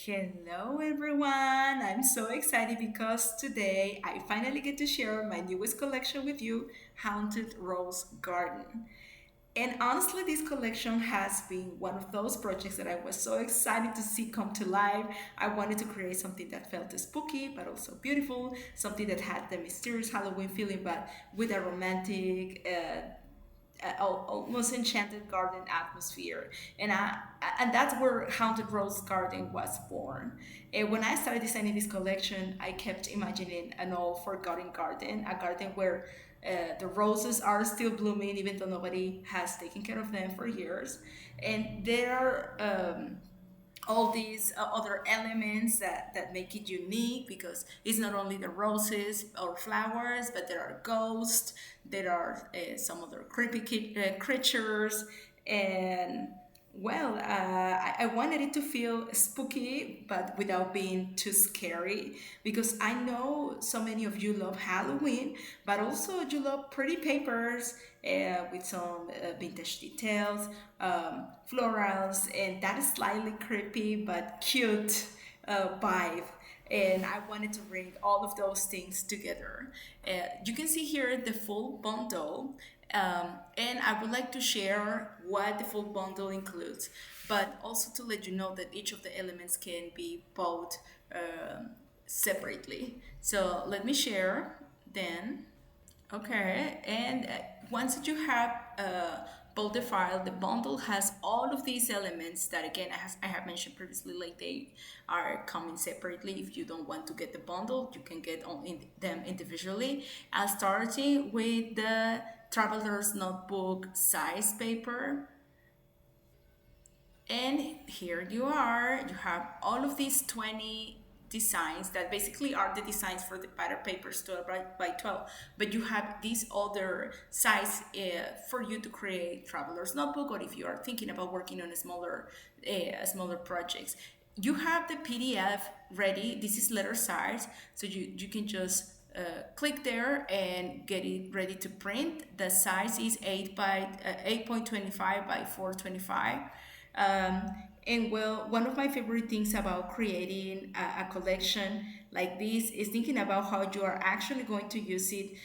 Hello, everyone. I'm so excited because today I finally get to share my newest collection with you, Haunted Rose Garden. And honestly, this collection has been one of those projects that I was so excited to see come to life. I wanted to create something that felt spooky but also beautiful, something that had the mysterious Halloween feeling but with a romantic, almost enchanted garden atmosphere, and that's where Haunted Rose Garden was born. And when I started designing this collection, I kept imagining an old forgotten garden, a garden where the roses are still blooming even though nobody has taken care of them for years, and there are all these other elements that make it unique because it's not only the roses or flowers, but there are ghosts, there are some other creepy creatures, and I wanted it to feel spooky but without being too scary because I know so many of you love Halloween, but also you love pretty papers with some vintage details, florals, and that slightly creepy but cute vibe. And I wanted to bring all of those things together. You can see here the full bundle, and I would like to share what the full bundle includes, but also to let you know that each of the elements can be bought separately. So let me share then. Okay, and once you have built the file, the bundle has all of these elements that again I have mentioned previously, like they are coming separately. If you don't want to get the bundle, you can get them individually. Starting with the traveler's notebook size paper. And here you are. You have all of these 20 designs that basically are the designs for the pattern papers 12 by 12. But you have these other size for you to create traveler's notebook, or if you are thinking about working on smaller projects. You have the PDF ready. This is letter size, so you can just click there and get it ready to print. The size is 8.25 by 425. Um, and well, one of my favorite things about creating a collection like this is thinking about how you are actually going to use it,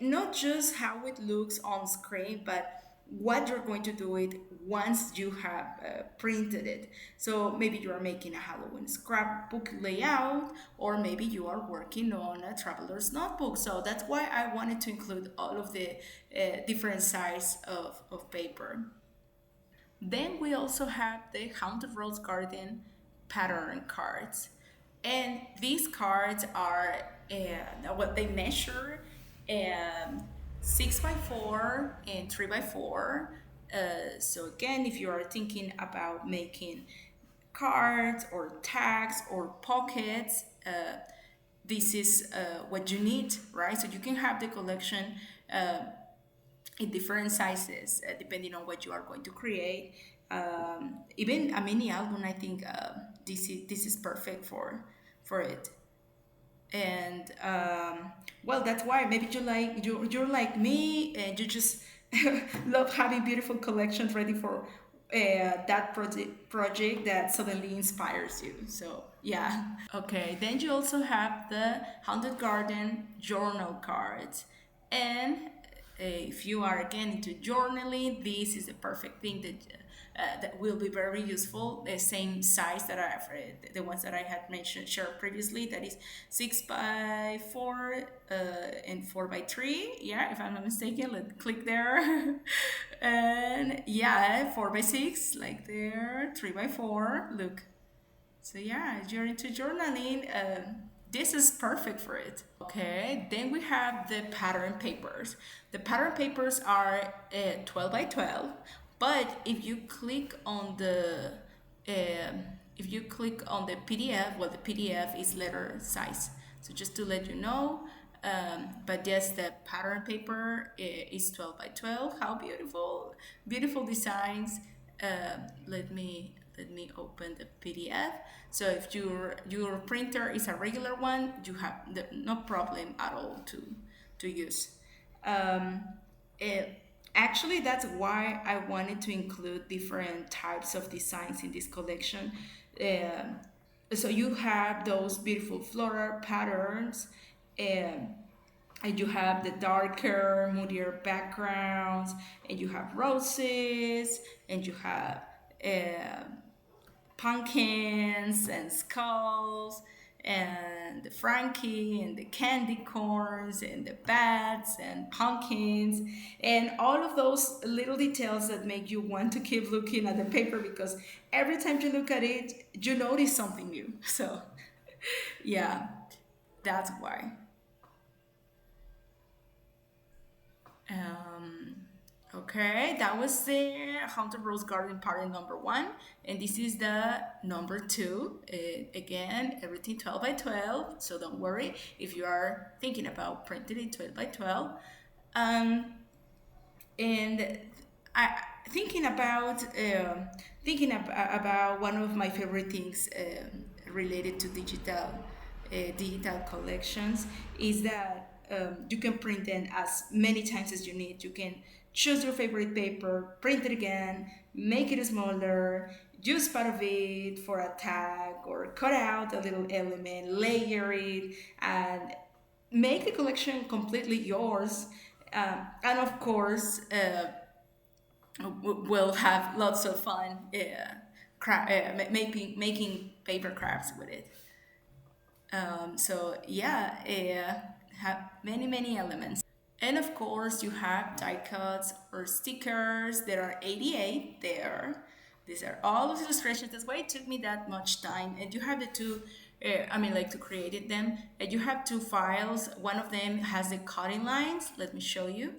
not just how it looks on screen, but what you're going to do it once you have printed it. So maybe you are making a Halloween scrapbook layout, or maybe you are working on a traveler's notebook. So that's why I wanted to include all of the different size of paper. Then we also have the Haunted Rose Garden pattern cards. And these cards are what they measure, um, 6 by 4 and 3 by 4. So again, if you are thinking about making cards or tags or pockets, this is what you need, right? So you can have the collection in different sizes depending on what you are going to create. Even a mini album, I think this is perfect for it. And well, that's why maybe you're like me and you just love having beautiful collections ready for that project that suddenly inspires you. So yeah. Okay, then you also have the Haunted Garden journal cards. And if you are again into journaling, this is a perfect thing that will be very useful. The same size that I've read, the ones that I had mentioned shared previously, that is 6 by 4 and 4 by 3. Yeah, if I'm not mistaken, let's click there. And yeah, 4 by 6, like there, 3 by 4. Look, so yeah, if you're into journaling, this is perfect for it. Okay, then we have the pattern papers. The pattern papers are 12 by 12, but if you click on the PDF, well, the PDF is letter size. So just to let you know, but yes, the pattern paper is 12 by 12. How beautiful, beautiful designs. Let me open the PDF. So if your printer is a regular one, you have no problem at all to use. Um, it, Actually, that's why I wanted to include different types of designs in this collection. Um, so you have those beautiful floral patterns, and and you have the darker, moodier backgrounds, and you have roses, and you have um pumpkins and skulls and the Frankie and the candy corns and the bats and pumpkins and all of those little details that make you want to keep looking at the paper because every time you look at it, you notice something new. So, yeah, that's why. Um, okay, that was the Haunted Rose Garden part number one, and this is the number two. Again, everything 12 by 12, so don't worry if you are thinking about printing it 12 by 12. Um, and I thinking about one of my favorite things related to digital collections is that you can print them as many times as you need. You can choose your favorite paper, print it again, make it smaller, use part of it for a tag, or cut out a little element, layer it, and make the collection completely yours. And of course, we'll have lots of fun making paper crafts with it. So yeah, have many elements. And of course, you have die cuts or stickers. There are 88 there. These are all of the illustrations. That's why it took me that much time. And you have the two, like to create them. And you have two files. One of them has the cutting lines. Let me show you.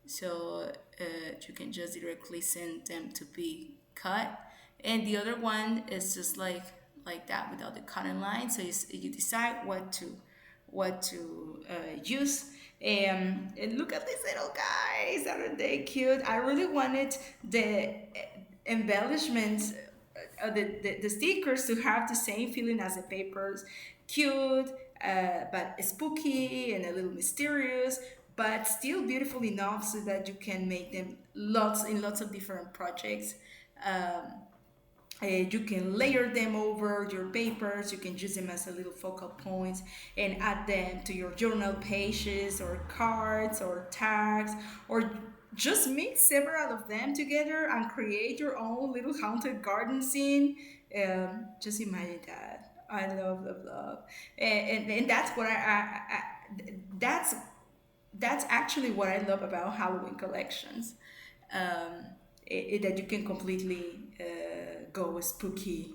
So you can just directly send them to be cut, and the other one is just like that without the cutting line. So you decide what to use. And look at these little guys, aren't they cute? I really wanted the embellishments, the stickers to have the same feeling as the papers. Cute, but spooky and a little mysterious, but still beautiful enough so that you can make them lots of different projects. Um, you can layer them over your papers. You can use them as a little focal points and add them to your journal pages or cards or tags, or just mix several of them together and create your own little haunted garden scene. Just imagine that. I love, and that's what that's that's actually what I love about Halloween collections. That you can completely go spooky.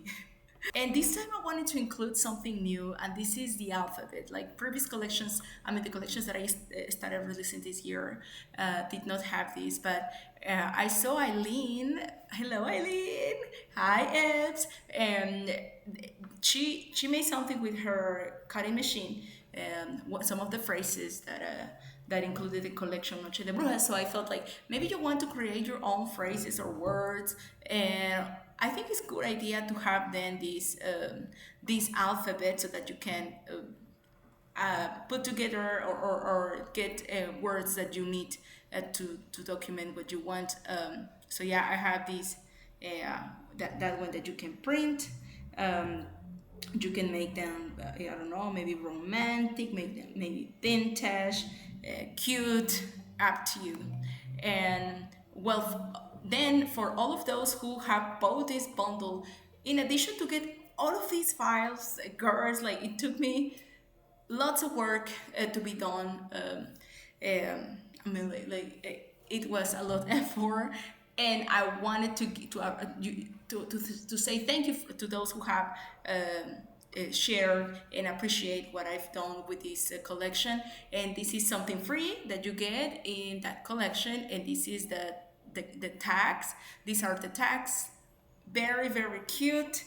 And this time I wanted to include something new, and this is the alphabet. Like previous collections, the collections that I started releasing this year did not have this, but I saw Eileen. Hello, Eileen. Hi, Ebs. And she made something with her cutting machine. Some of the phrases that included the collection Noche de Brujas. So I felt like maybe you want to create your own phrases or words, and I think it's a good idea to have then this alphabet so that you can put together or get words that you need to document what you want. So yeah, I have this that one that you can print. Um, you can make them I don't know, maybe romantic, make them maybe vintage, cute, up to you. And then for all of those who have bought this bundle, in addition to get all of these files, girls, like it took me lots of work to be done. It was a lot of effort, and I wanted to say thank you to those who have shared and appreciate what I've done with this collection. And this is something free that you get in that collection, and this is the tags. These are the tags, very cute.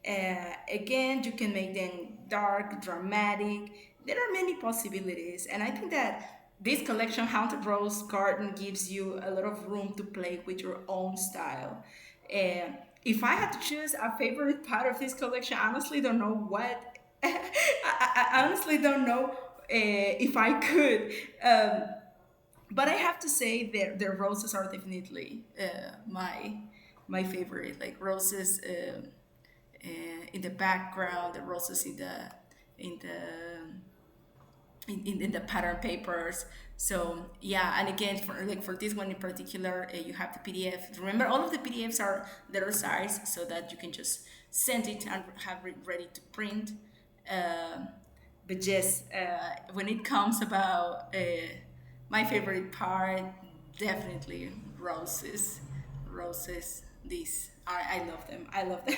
Again, you can make them dark, dramatic. There are many possibilities, and I think that this collection, Haunted Rose Garden, gives you a lot of room to play with your own style. And if I had to choose a favorite part of this collection, I honestly don't know what. I honestly don't know if I could. But I have to say their roses are definitely my favorite. Like roses. in the background, the roses in the in the pattern papers. So yeah, and again, for like for this one in particular, you have the PDF. Remember, all of the PDFs are their size, so that you can just send it and have it ready to print. Uh, but yes, when it comes about my favorite part, definitely roses. Roses. These are, I love them. I love them.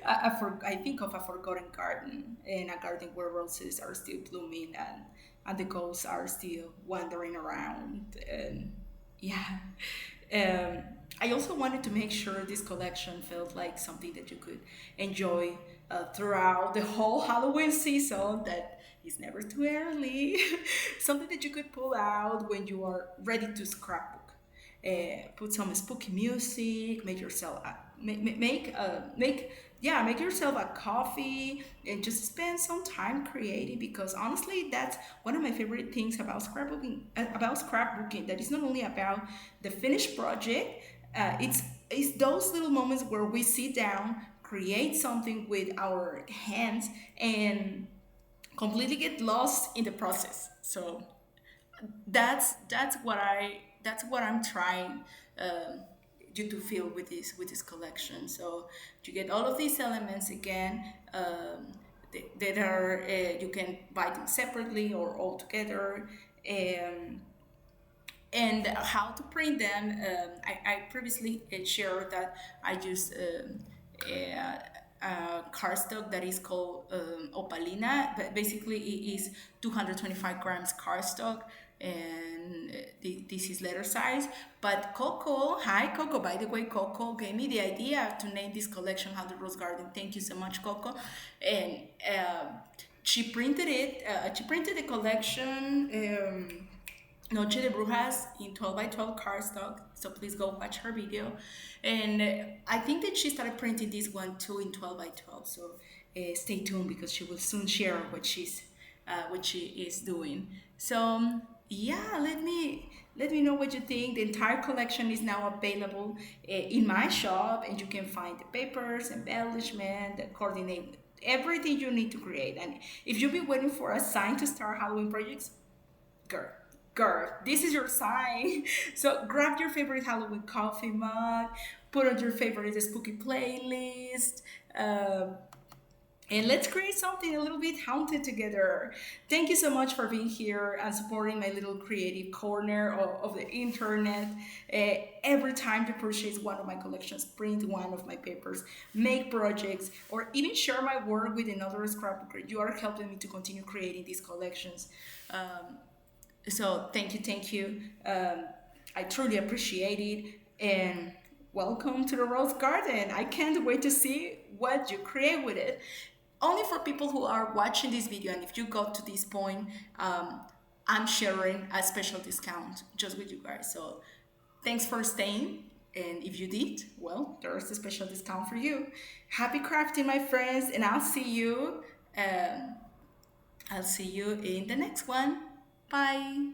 I think of a forgotten garden, and a garden where roses are still blooming, and the ghosts are still wandering around. And yeah, um, I also wanted to make sure this collection felt like something that you could enjoy throughout the whole Halloween season. That is never too early. Something that you could pull out when you are ready to scrapbook. Put some spooky music, make yourself make yeah, make yourself a coffee and just spend some time creating, because honestly that's one of my favorite things about scrapbooking, that is not only about the finished project. It's those little moments where we sit down, create something with our hands, and completely get lost in the process. So that's what I'm trying you to feel with this collection. So you get all of these elements again. That are you can buy them separately or all together. Um, and how to print them. I previously shared that I use a cardstock that is called opalina, but basically it is 225 grams cardstock, and this is letter size. But Coco, hi Coco, by the way, Coco gave me the idea to name this collection 100 Rose Garden. Thank you so much, Coco. And she printed it, she printed the collection. Noche de Brujas in 12 by 12 cardstock. So please go watch her video. And I think that she started printing this one too in 12 by 12. So stay tuned, because she will soon share what she is doing. So yeah, let me know what you think. The entire collection is now available in my shop, and you can find the papers, embellishment, the coordinate, everything you need to create. And if you've been waiting for a sign to start Halloween projects, girl, girl, this is your sign. So grab your favorite Halloween coffee mug, put on your favorite spooky playlist, uh, and let's create something a little bit haunted together. Thank you so much for being here and supporting my little creative corner of the internet. Every time you purchase one of my collections, print one of my papers, make projects, or even share my work with another scrapbooker, you are helping me to continue creating these collections. So thank you. I truly appreciate it, and welcome to the Rose Garden. I can't wait to see what you create with it. Only for people who are watching this video, and if you got to this point, I'm sharing a special discount just with you guys. So thanks for staying. And if you did, well, there's a special discount for you. Happy crafting, my friends, and I'll see you. I'll see you in the next one. Bye.